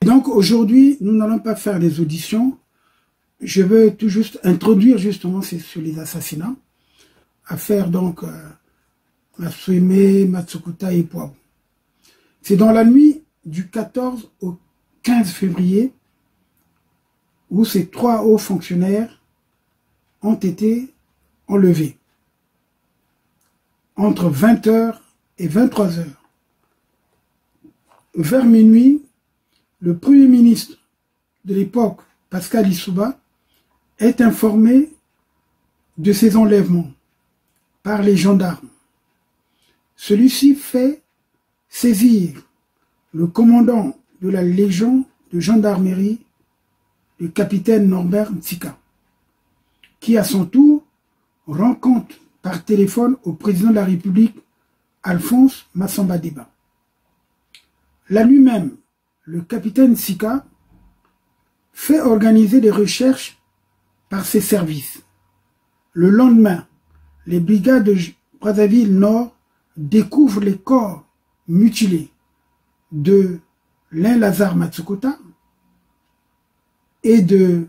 Et donc aujourd'hui, nous n'allons pas faire des auditions. Je veux tout juste introduire justement sur les assassinats, à faire donc Massenet, Matsokota et Poabou. C'est dans la nuit du 14 au 15 février où ces 3 hauts fonctionnaires ont été enlevés entre 20h et 23h. Vers minuit, le Premier ministre de l'époque, Pascal Lissouba, est informé de ces enlèvements par les gendarmes. Celui-ci fait saisir le commandant de la Légion de gendarmerie, le capitaine Norbert Ntsika, qui à son tour rend compte par téléphone au président de la République, Alphonse Massamba Deba. La nuit même, le capitaine Ntsika fait organiser des recherches par ses services. Le lendemain, les brigades de Brazzaville Nord découvrent les corps mutilés de Alain Lazare Matsokota et de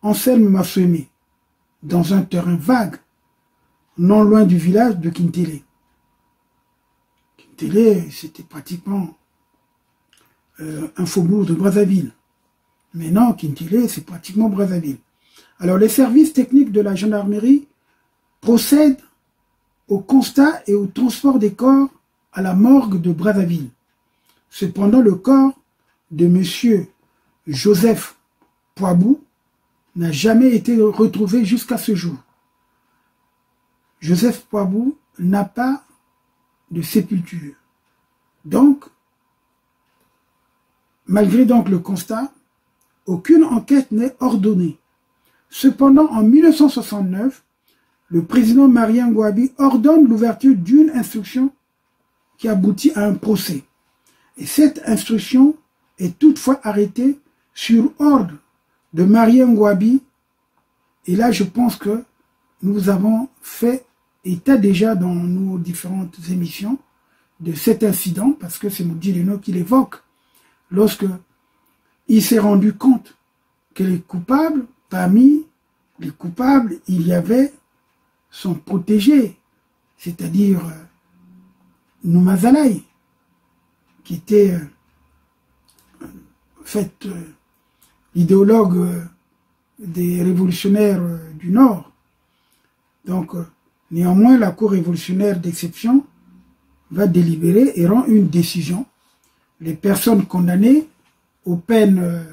Anselme Massenet dans un terrain vague, non loin du village de Kintélé. Kintélé, c'était pratiquement un faubourg de Brazzaville. Maintenant, Kintélé, c'est pratiquement Brazzaville. Alors, les services techniques de la gendarmerie procèdent au constat et au transport des corps à la morgue de Brazzaville. Cependant, le corps de M. Joseph Poabou n'a jamais été retrouvé jusqu'à ce jour. Joseph Poabou n'a pas de sépulture. Donc, malgré donc le constat, aucune enquête n'est ordonnée. Cependant, en 1969, le président Marien Ngouabi ordonne l'ouverture d'une instruction qui aboutit à un procès. Et cette instruction est toutefois arrêtée sur ordre de Marien Ngouabi. Et là, je pense que nous avons fait état déjà dans nos différentes émissions de cet incident, parce que c'est Moudi Leno qui l'évoque, lorsque il s'est rendu compte que les coupables, parmi les coupables, il y avait son protégé, c'est-à-dire Noumazalaï, qui était idéologue des révolutionnaires du Nord. Donc, néanmoins, la Cour révolutionnaire d'exception va délibérer et rend une décision. Les personnes condamnées aux peines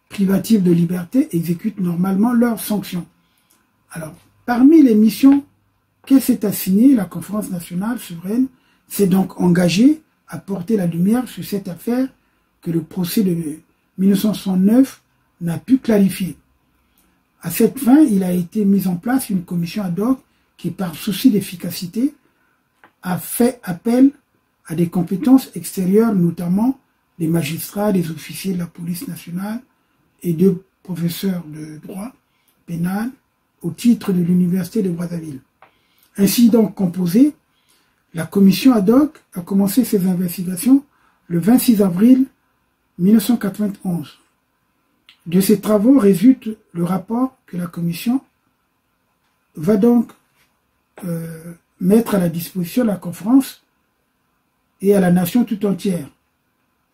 privatives de liberté exécutent normalement leurs sanctions. Alors, parmi les missions qu'elle s'est assignée, la Conférence nationale souveraine s'est donc engagée à porter la lumière sur cette affaire que le procès de 1969 n'a pu clarifier. À cette fin, il a été mis en place une commission ad hoc qui, par souci d'efficacité, a fait appel à des compétences extérieures, notamment des magistrats, des officiers de la police nationale et de professeurs de droit pénal au titre de l'université de Brazzaville. Ainsi donc composée, la commission ad hoc a commencé ses investigations le 26 avril 1991. De ces travaux résulte le rapport que la commission va donc mettre à la disposition de la conférence et à la nation tout entière.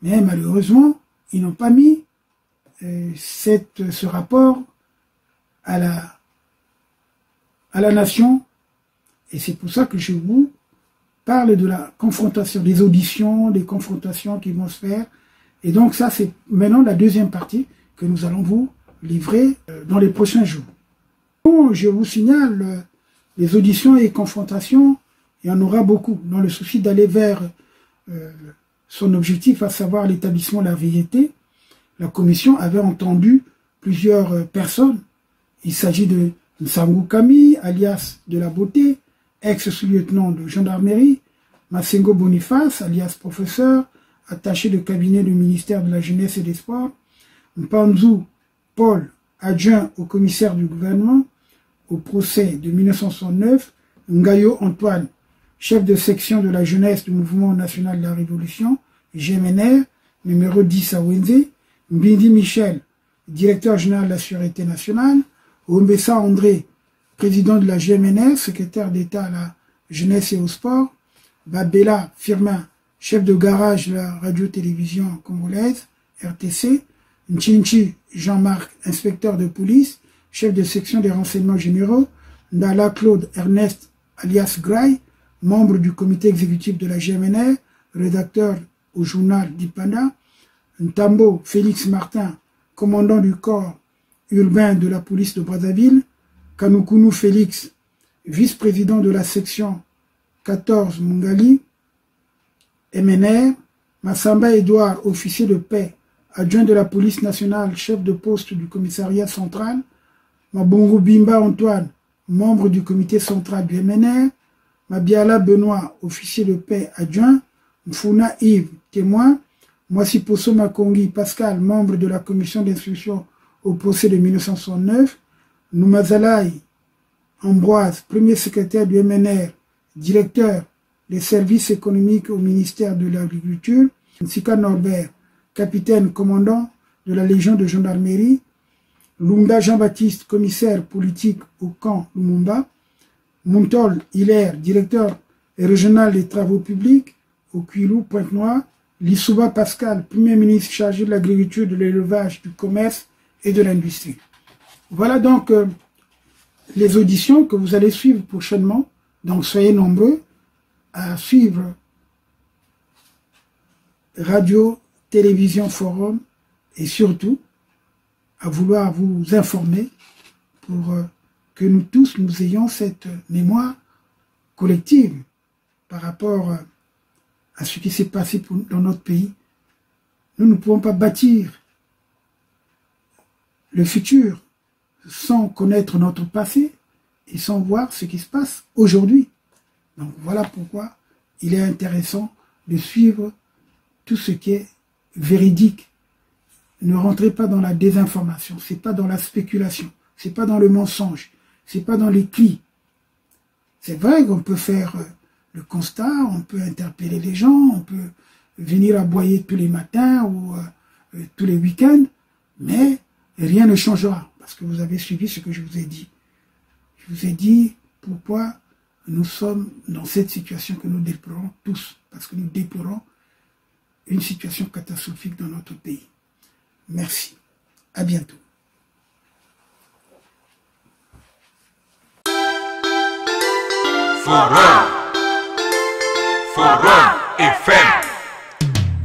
Mais malheureusement, ils n'ont pas mis ce rapport à la nation, et c'est pour ça que je vous parle de la confrontation, des auditions, des confrontations qui vont se faire. Et donc ça, c'est maintenant la deuxième partie que nous allons vous livrer dans les prochains jours. Bon, je vous signale les auditions et confrontations, il y en aura beaucoup, dans le souci d'aller vers son objectif, à savoir l'établissement de la vérité. La commission avait entendu plusieurs personnes. Il s'agit de Nsangou Kami, alias de la Beauté, ex-sous-lieutenant de gendarmerie, Massengo Boniface, alias professeur, attaché de cabinet du ministère de la Jeunesse et des Sports, Mpanzou Paul, adjoint au commissaire du gouvernement, au procès de 1969, Ngayo Antoine, chef de section de la jeunesse du Mouvement national de la Révolution, GMNR, numéro 10 à Wenze, Mbindi Michel, directeur général de la Sûreté nationale, Ombessa André, président de la GMNR, secrétaire d'État à la jeunesse et au sport, Babela Firmin, chef de garage de la radio-télévision congolaise, RTC, Nchinchi Jean-Marc, inspecteur de police, chef de section des renseignements généraux, Ndala Claude Ernest, alias Graille, membre du comité exécutif de la GMNR, rédacteur au journal Dipanda, Ntambo Félix Martin, commandant du corps urbain de la police de Brazzaville, Kanoukounu Félix, vice-président de la section 14 Mungali, MNR, Massamba Edouard, officier de paix, adjoint de la police nationale, chef de poste du commissariat central, Mabongo Bimba Antoine, membre du comité central du MNR, Mabiala Benoît, officier de paix adjoint, Mfuna Yves, témoin, Mwasiposo Makongi Pascal, membre de la commission d'instruction au procès de 1969, Noumazalaï Ambroise, premier secrétaire du MNR, directeur des services économiques au ministère de l'Agriculture, Nsika Norbert, capitaine commandant de la Légion de gendarmerie, Lunda Jean-Baptiste, commissaire politique au camp Lumumba, Muntol Hilaire, directeur régional des travaux publics Okilou, Pointe-Noire, Lissouba Pascal, Premier ministre chargé de l'agriculture, de l'élevage, du commerce et de l'industrie. Voilà donc les auditions que vous allez suivre prochainement. Donc soyez nombreux à suivre Radio, Télévision, Forum et surtout à vouloir vous informer pour que nous tous nous ayons cette mémoire collective par rapport à ce qui s'est passé dans notre pays. Nous ne pouvons pas bâtir le futur sans connaître notre passé et sans voir ce qui se passe aujourd'hui. Donc voilà pourquoi il est intéressant de suivre tout ce qui est véridique. Ne rentrez pas dans la désinformation, c'est pas dans la spéculation, c'est pas dans le mensonge, c'est pas dans les cris. C'est vrai qu'on peut faire le constat, on peut interpeller les gens, on peut venir aboyer tous les matins ou tous les week-ends, mais rien ne changera parce que vous avez suivi ce que je vous ai dit. Je vous ai dit pourquoi nous sommes dans cette situation que nous déplorons tous, parce que nous déplorons une situation catastrophique dans notre pays. Merci. À bientôt. Forum FM,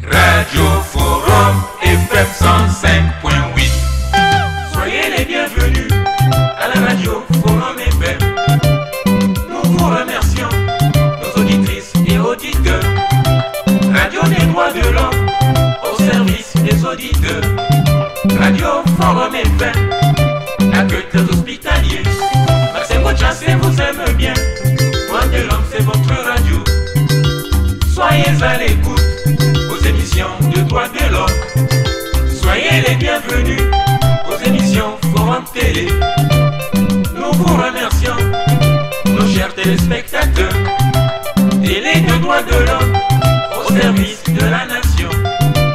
Radio Forum FM 105.8. Soyez les bienvenus à la Radio Forum FM. Nous vous remercions, nos auditrices et auditeurs. Radio des droits de l'homme au service des auditeurs. Radio Forum FM, accueil des hospitaliers. Maxime Chassé vous aime bien. Droits de l'homme, c'est votre radio. Soyez à l'écoute aux émissions de droits de l'homme. Soyez les bienvenus aux émissions Forum Télé. Nous vous remercions, nos chers téléspectateurs. Télé de droits de l'homme au service de la nation.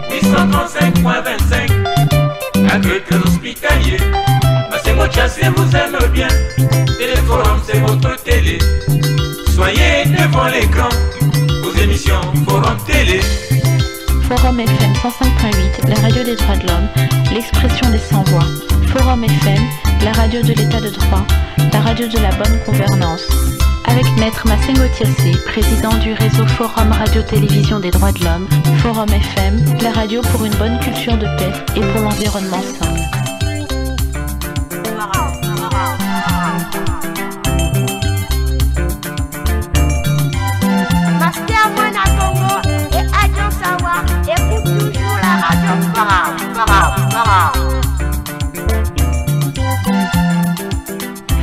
835.25, accueil des hospitaliers. Maxime Chassé vous aime bien. Téléforum, c'est votre télé. Soyez devant l'écran aux émissions Forum Télé. Forum FM 105.8, la radio des droits de l'homme, l'expression des sans-voix. Forum FM, la radio de l'état de droit, la radio de la bonne gouvernance. Avec Maître Massengo Tiassé, président du réseau Forum Radio-Télévision des droits de l'homme. Forum FM, la radio pour une bonne culture de paix et pour l'environnement sain.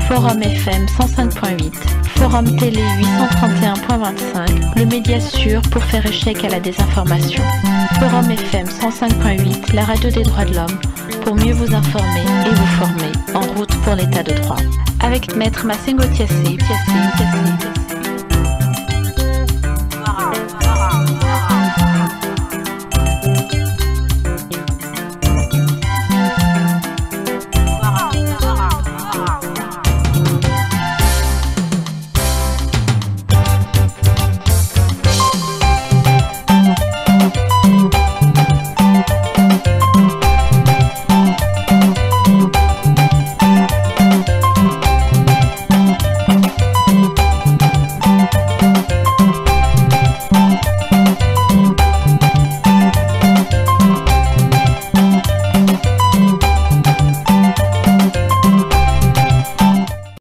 Forum FM 105.8, Forum Télé 831.25, le média sûr pour faire échec à la désinformation. Forum FM 105.8, la radio des droits de l'homme, pour mieux vous informer et vous former en route pour l'état de droit. Avec Maître Massengo Tiassé.